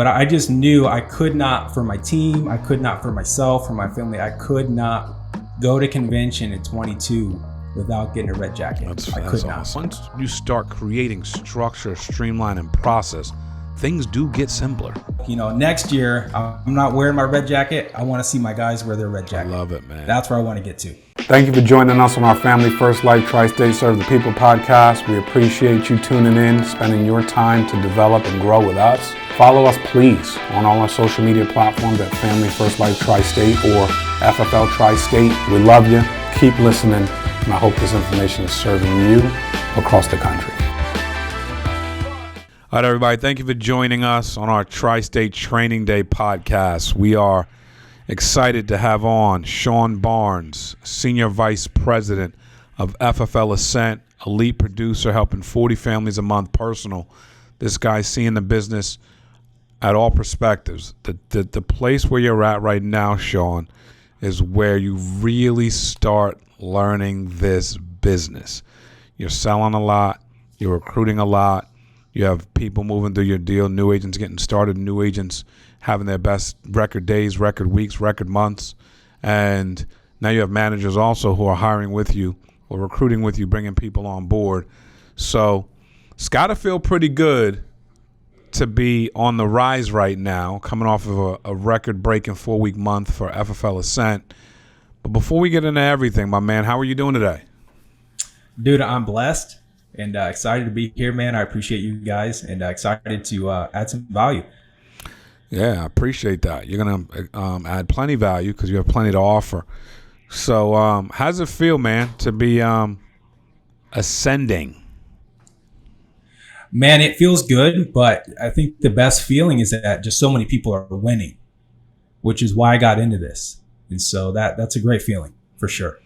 But I just knew I could not, for my team, I could not for myself, for my family, I could not go to convention at 22 without getting a red jacket. I could not. Awesome. Once you start creating structure, streamline, and process, things do get simpler. Next year, I'm not wearing my red jacket. I want to see my guys wear their red jacket. I love it, man. That's where I want to get to. Thank you for joining us on our Family First Life Tri-State Serve the People podcast. We appreciate you tuning in, spending your time to develop and grow with us. Follow us, please, on all our social media platforms at Family First Life Tri-State or FFL Tri-State. We love you. Keep listening, and I hope this information is serving you across the country. All right, everybody, thank you for joining us on our Tri-State Training Day podcast. We are excited to have on Shawn Barnes, Senior Vice President of FFL Ascent, elite producer helping 40 families a month personal. This guy's seeing the business at all perspectives. The place where you're at right now, Shawn, is where you really start learning this business. You're selling a lot. You're recruiting a lot. You have people moving through your deal, new agents getting started, new agents having their best record days, record weeks, record months. And now you have managers also who are hiring with you or recruiting with you, bringing people on board. So it's got to feel pretty good to be on the rise right now, coming off of a record-breaking 4-week month for FFL Ascent. But before we get into everything, my man, how are you doing today? Dude, I'm blessed and excited to be here, man. I appreciate you guys and excited to add some value. Yeah, I appreciate that. You're going to add plenty of value because you have plenty to offer. So how does it feel, man, to be ascending? Man, it feels good, but I think the best feeling is that just so many people are winning, which is why I got into this. And so that's a great feeling for sure.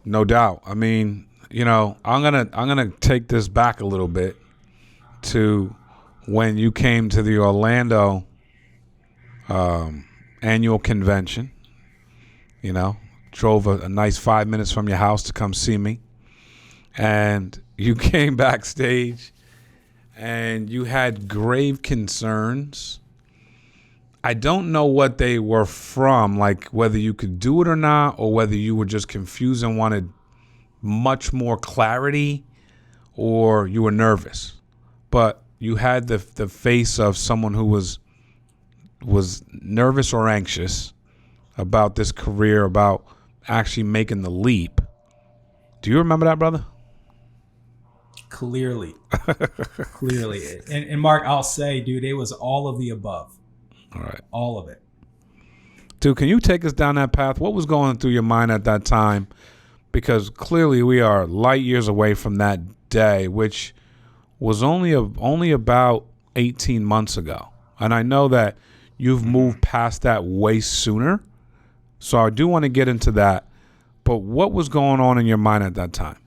No doubt. I mean, I'm gonna take this back a little bit to when you came to the Orlando annual convention. Drove a nice 5 minutes from your house to come see me, and you came backstage and you had grave concerns. I don't know what they were from, like whether you could do it or not, or whether you were just confused and wanted much more clarity, or you were nervous. But you had the face of someone who was nervous or anxious about this career, about actually making the leap. Do you remember that, brother? Clearly. And Mark, I'll say, dude, it was all of the above. All right. All of it. Dude, can you take us down that path? What was going through your mind at that time? Because clearly we are light years away from that day, which was only about 18 months ago. And I know that you've moved past that way sooner. So I do want to get into that. But what was going on in your mind at that time?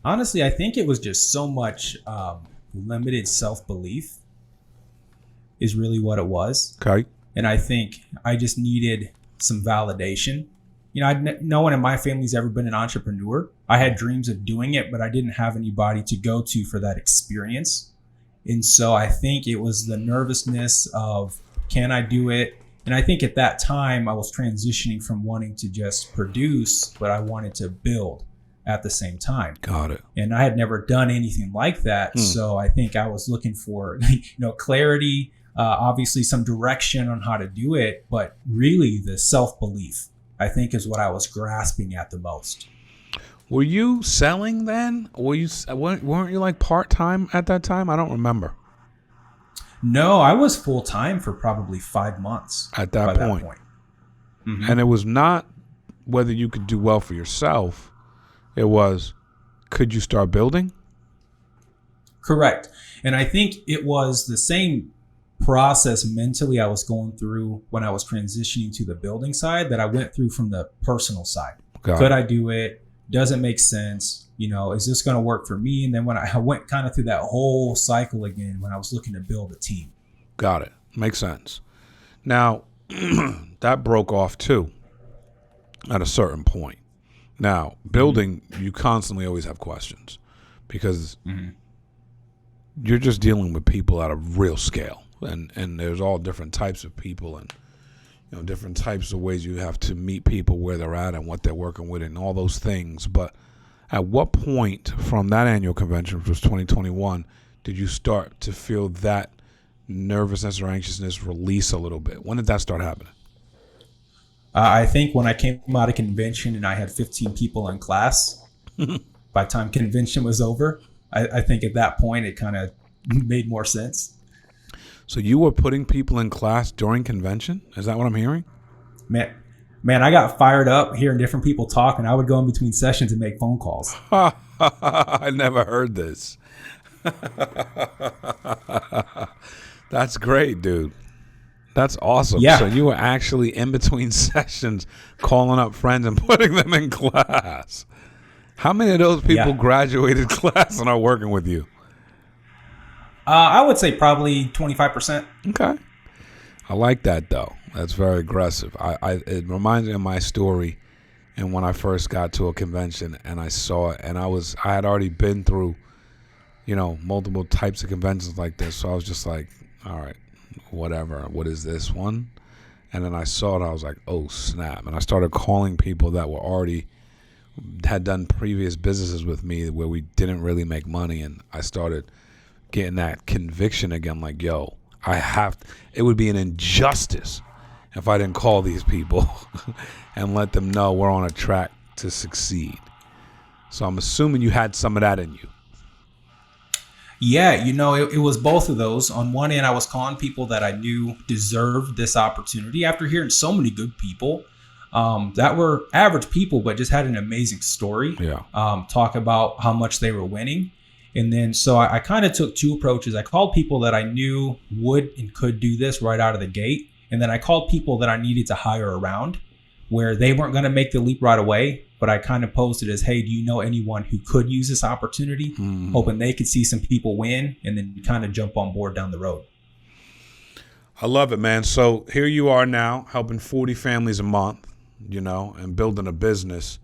Honestly, I think it was just so much limited self-belief is really what it was. Okay. And I think I just needed some validation. No one in my family's ever been an entrepreneur. I had dreams of doing it, but I didn't have anybody to go to for that experience. And so I think it was the nervousness of, can I do it? And I think at that time I was transitioning from wanting to just produce, but I wanted to build at the same time. Got it. And I had never done anything like that. So I think I was looking for, clarity, obviously some direction on how to do it, but really the self-belief, I think, is what I was grasping at the most. Were you selling then? Weren't you like part-time at that time? I don't remember. No, I was full-time for probably 5 months at that point. Mm-hmm. And it was not whether you could do well for yourself. It was, could you start building? Correct. And I think it was the same process mentally I was going through when I was transitioning to the building side that I went through from the personal side. Could I do it? Does it make sense? Is this going to work for me? And then when I went kind of through that whole cycle again, when I was looking to build a team. Got it. Makes sense. Now, that broke off too at a certain point. Now, building, you constantly always have questions because you're just dealing with people at a real scale, and there's all different types of people, and different types of ways you have to meet people where they're at and what they're working with and all those things. But at what point from that annual convention, which was 2021, did you start to feel that nervousness or anxiousness release a little bit? When did that start happening? I think when I came out of convention and I had 15 people in class, by the time convention was over, I think at that point it kind of made more sense. So you were putting people in class during convention? Is that what I'm hearing? Man, I got fired up hearing different people talk, and I would go in between sessions and make phone calls. I never heard this. That's great, dude. That's awesome. Yeah. So you were actually in between sessions calling up friends and putting them in class. How many of those people graduated class and are working with you? I would say probably 25%. Okay. I like that, though. That's very aggressive. It reminds me of my story and when I first got to a convention and I saw it, and I had already been through, multiple types of conventions like this. So I was just like, all right, whatever. What is this one? And then I saw it. I was like, oh, snap. And I started calling people that had done previous businesses with me where we didn't really make money. And I started getting that conviction again, like, yo, it would be an injustice if I didn't call these people and let them know we're on a track to succeed. So I'm assuming you had some of that in you. Yeah, it was both of those. On one end, I was calling people that I knew deserved this opportunity after hearing so many good people that were average people, but just had an amazing story. Yeah. Talk about how much they were winning. And then so I kind of took two approaches. I called people that I knew would and could do this right out of the gate. And then I called people that I needed to hire around where they weren't going to make the leap right away. But I kind of posed it as, hey, do you know anyone who could use this opportunity? Hoping they could see some people win and then kind of jump on board down the road. I love it, man. So here you are now helping 40 families a month, and building a business.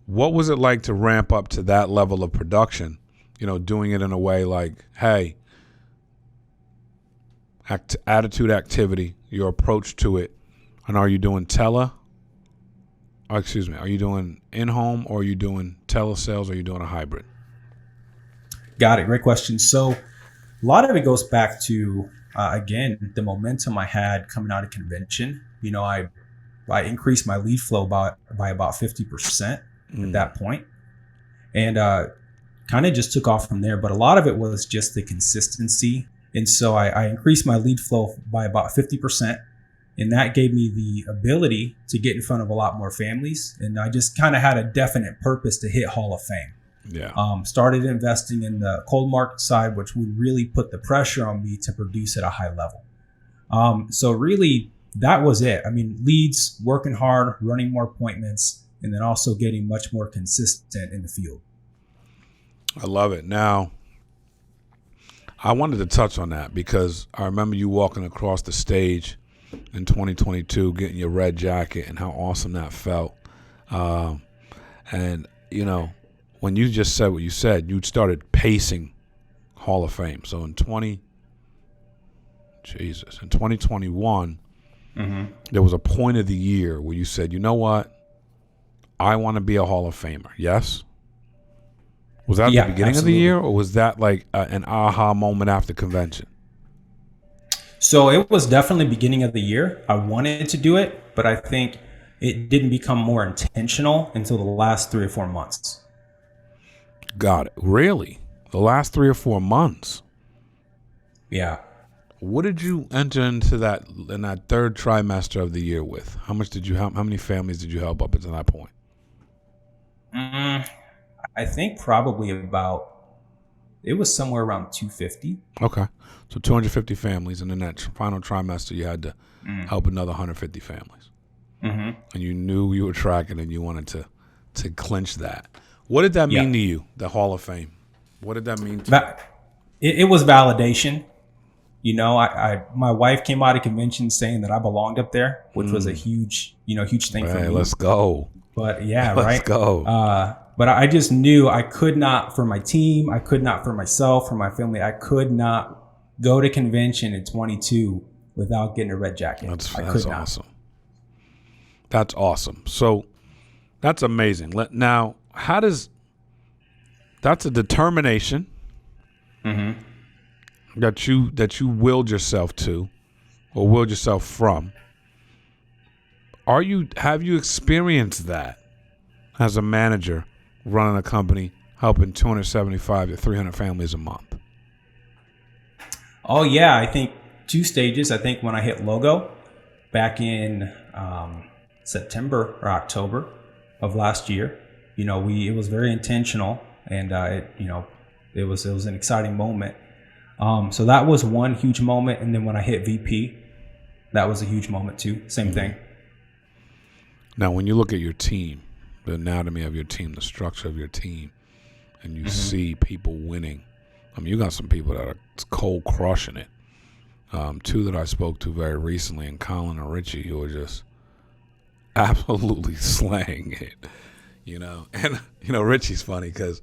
What was it like to ramp up to that level of production? Doing it in a way like, hey, attitude, activity, your approach to it. And are you doing are you doing in-home, or are you doing telesales, or are you doing a hybrid? Got it. Great question. So a lot of it goes back to, again, the momentum I had coming out of convention. I increased my lead flow by about 50% at that point. And kind of just took off from there. But a lot of it was just the consistency. And so I increased my lead flow by about 50%. And that gave me the ability to get in front of a lot more families. And I just kind of had a definite purpose to hit Hall of Fame. Yeah. Started investing in the cold market side, which would really put the pressure on me to produce at a high level. So really, that was it. I mean, leads, working hard, running more appointments, and then also getting much more consistent in the field. I love it. Now, I wanted to touch on that because I remember you walking across the stage in 2022, getting your red jacket, and how awesome that felt. And, when you just said what you said, you started pacing Hall of Fame. So in 2021, there was a point of the year where you said, you know what? I want to be a Hall of Famer. Yes? Was that the beginning of the year, or was that like an aha moment after convention? So it was definitely beginning of the year. I wanted to do it, but I think it didn't become more intentional until the last 3 or 4 months. Got it. Really? The last 3 or 4 months? Yeah. What did you enter into in that third trimester of the year with? How many families did you help up until that point? I think probably it was somewhere around 250. Okay. So 250 families, and in that final trimester, you had to help another 150 families. And you knew you were tracking, and you wanted to clinch that. What did that mean to you, the Hall of Fame? What did that mean to you? It was validation. My wife came out of convention saying that I belonged up there, which was a huge thing for me. Let's go. But yeah, Let's go. But I just knew I could not, for my team, I could not for myself, for my family, I could not go to convention at 22 without getting a red jacket. That's awesome. That's awesome. So that's amazing. Now, that's a determination that you willed yourself to, or willed yourself from. Have you experienced that as a manager running a company, helping 275 to 300 families a month? Oh yeah, I think 2 stages. I think when I hit logo back in September or October of last year, it was very intentional, and it was an exciting moment. So that was one huge moment, and then when I hit VP, that was a huge moment too. Same thing. Now, when you look at your team, the anatomy of your team, the structure of your team, and you see people winning, I mean, you got some people that are cold crushing it. 2 that I spoke to very recently, and Colin and Richie, who are just absolutely slaying it, And, Richie's funny because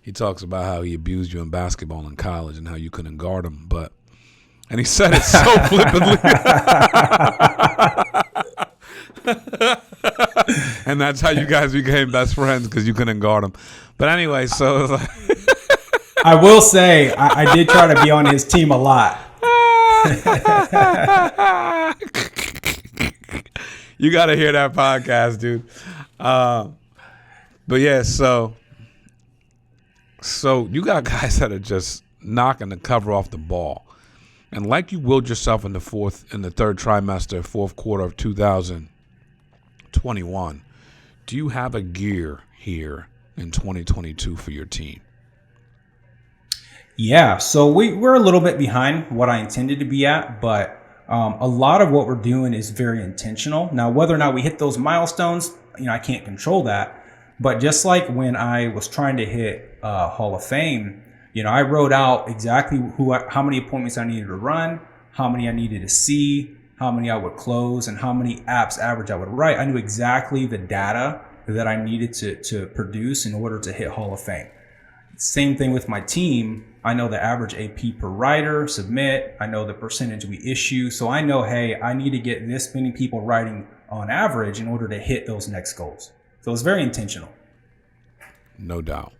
he talks about how he abused you in basketball in college and how you couldn't guard him. And he said it so flippantly. And that's how you guys became best friends, because you couldn't guard him. But anyway, so I will say I did try to be on his team a lot. You got to hear that podcast, dude. But yeah, so you got guys that are just knocking the cover off the ball. And like you willed yourself in the third trimester, fourth quarter of 2021, do you have a gear here in 2022 for your team? Yeah, so we're a little bit behind what I intended to be at, but a lot of what we're doing is very intentional. Now, whether or not we hit those milestones, I can't control that. But just like when I was trying to hit Hall of Fame, I wrote out exactly how many appointments I needed to run, how many I needed to see, how many I would close, and how many apps average I would write. I knew exactly the data that I needed to produce in order to hit Hall of Fame. Same thing with my team. I know the average AP per writer, submit. I know the percentage we issue. So I know, hey, I need to get this many people writing on average in order to hit those next goals. So it's very intentional. No doubt.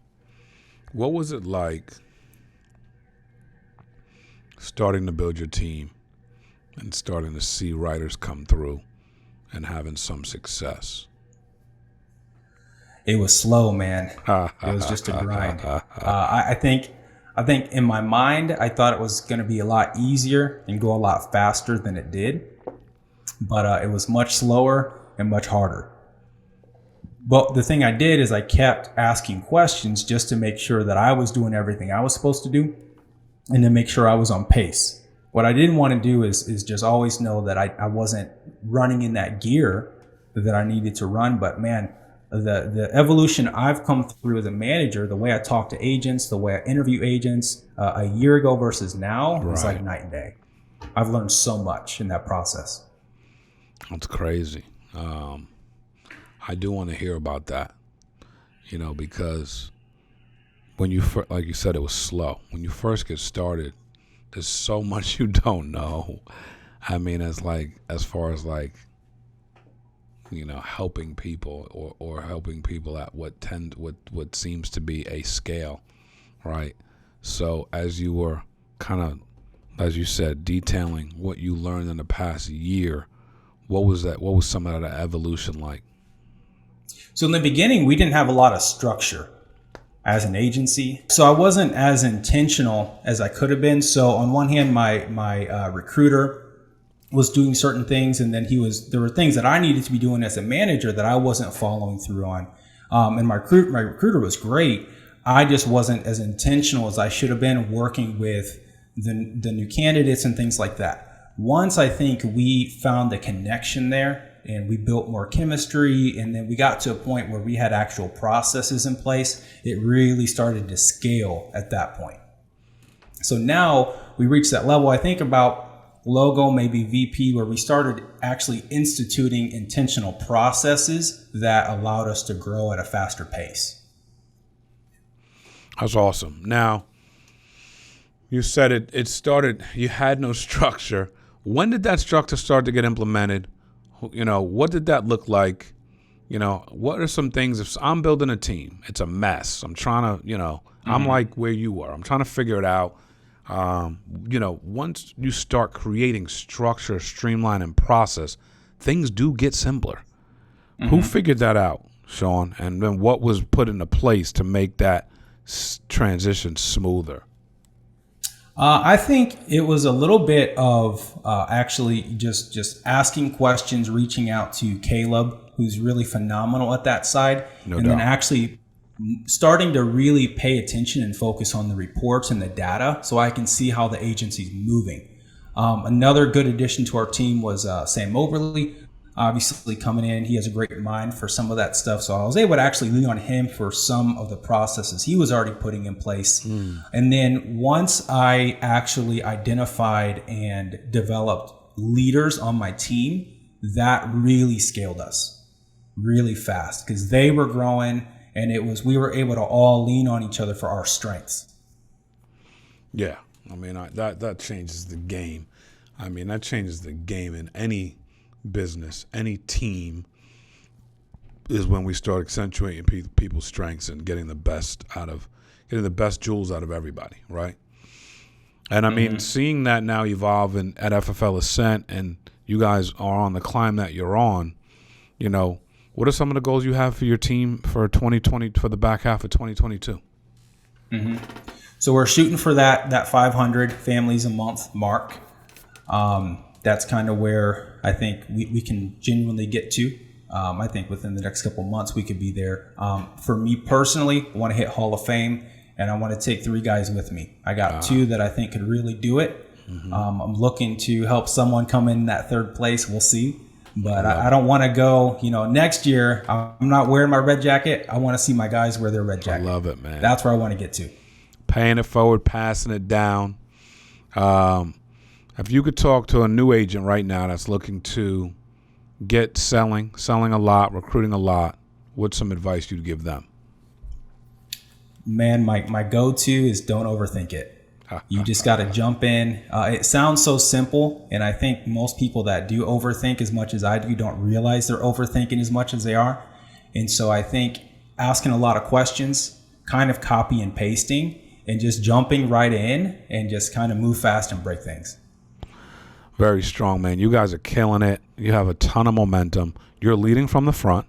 What was it like starting to build your team and starting to see writers come through and having some success? It was slow, man. It was just a grind. I think in my mind, I thought it was going to be a lot easier and go a lot faster than it did. But it was much slower and much harder. But the thing I did is I kept asking questions just to make sure that I was doing everything I was supposed to do, and to make sure I was on pace. What I didn't want to do is just always know that I wasn't running in that gear that I needed to run. But man, the evolution I've come through as a manager, the way I talk to agents, the way I interview agents a year ago versus now, is like night and day. I've learned so much in that process. That's crazy. I do want to hear about that, because when like you said, it was slow. When you first get started, there's so much you don't know. I mean, as far as helping people or helping people at what seems to be a scale, right? So as you were kind of, as you said, detailing what you learned in the past year, what was that? What was some of that evolution like? So in the beginning, we didn't have a lot of structure as an agency. So I wasn't as intentional as I could have been. So on one hand, my recruiter was doing certain things, and then there were things that I needed to be doing as a manager that I wasn't following through on. And my recruiter was great. I just wasn't as intentional as I should have been working with the new candidates and things like that. Once I think we found the connection there, and we built more chemistry, and then we got to a point where we had actual processes in place, it really started to scale at that point. So now we reached that level, I think about logo, maybe VP, where we started actually instituting intentional processes that allowed us to grow at a faster pace. That's awesome. Now, you said it started, you had no structure. When did that structure start to get implemented? What did that look like? What are some things, if I'm building a team, it's a mess. I'm trying to, I'm like where you were. I'm trying to figure it out. Once you start creating structure, streamline, and process, things do get simpler. Who figured that out, Shawn? And then what was put into place to make that transition smoother? I think it was a little bit of actually just asking questions, reaching out to Caleb, who's really phenomenal at that side, then actually starting to really pay attention and focus on the reports and the data so I can see how the agency's moving. Another good addition to our team was Sam Overly, obviously coming in. He has a great mind for some of that stuff. So I was able to actually lean on him for some of the processes he was already putting in place. And then once I actually identified and developed leaders on my team, that really scaled us really fast because they were growing. And we were able to all lean on each other for our strengths. Yeah, I mean that changes the game. I mean that changes the game in any business, any team. Is when we start accentuating people's strengths and getting the best jewels out of everybody, right? And I mean, seeing that now evolve at FFL Ascent, and you guys are on the climb that you're on, what are some of the goals you have for your team for 2020, for the back half of 2022? So we're shooting for that 500 families a month mark. That's kind of where I think we can genuinely get to. I think within the next couple of months we could be there. For me personally, I want to hit Hall of Fame, and I want to take 3 guys with me. I got 2 that I think could really do it. I'm looking to help someone come in that 3rd place. We'll see. But I don't want to go, next year, I'm not wearing my red jacket. I want to see my guys wear their red jacket. I love it, man. That's where I want to get to. Paying it forward, passing it down. If you could talk to a new agent right now that's looking to get selling a lot, recruiting a lot, what's some advice you'd give them? Man, my go-to is don't overthink it. You just got to jump in. It sounds so simple, and I think most people that do overthink as much as I do don't realize they're overthinking as much as they are. And so I think asking a lot of questions, kind of copy and pasting, and just jumping right in and just kind of move fast and break things. Very strong, man. You guys are killing it. You have a ton of momentum. You're leading from the front.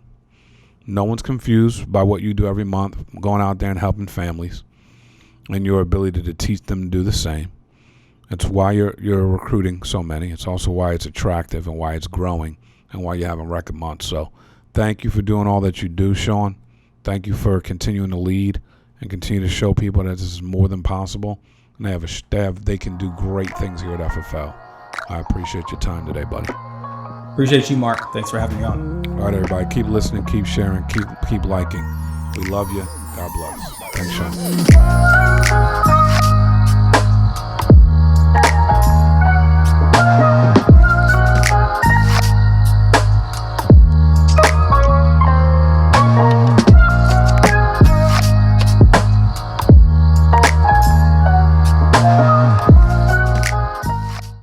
No one's confused by what you do every month, going out there and helping families, and your ability to teach them to do the same. It's why you're recruiting so many. It's also why it's attractive and why it's growing and why you're having record months. So thank you for doing all that you do, Shawn. Thank you for continuing to lead and continue to show people that this is more than possible. And they can do great things here at FFL. I appreciate your time today, buddy. Appreciate you, Mark. Thanks for having me on. All right, everybody. Keep listening, keep sharing, keep liking. We love you. God bless. Thanks, Shawn.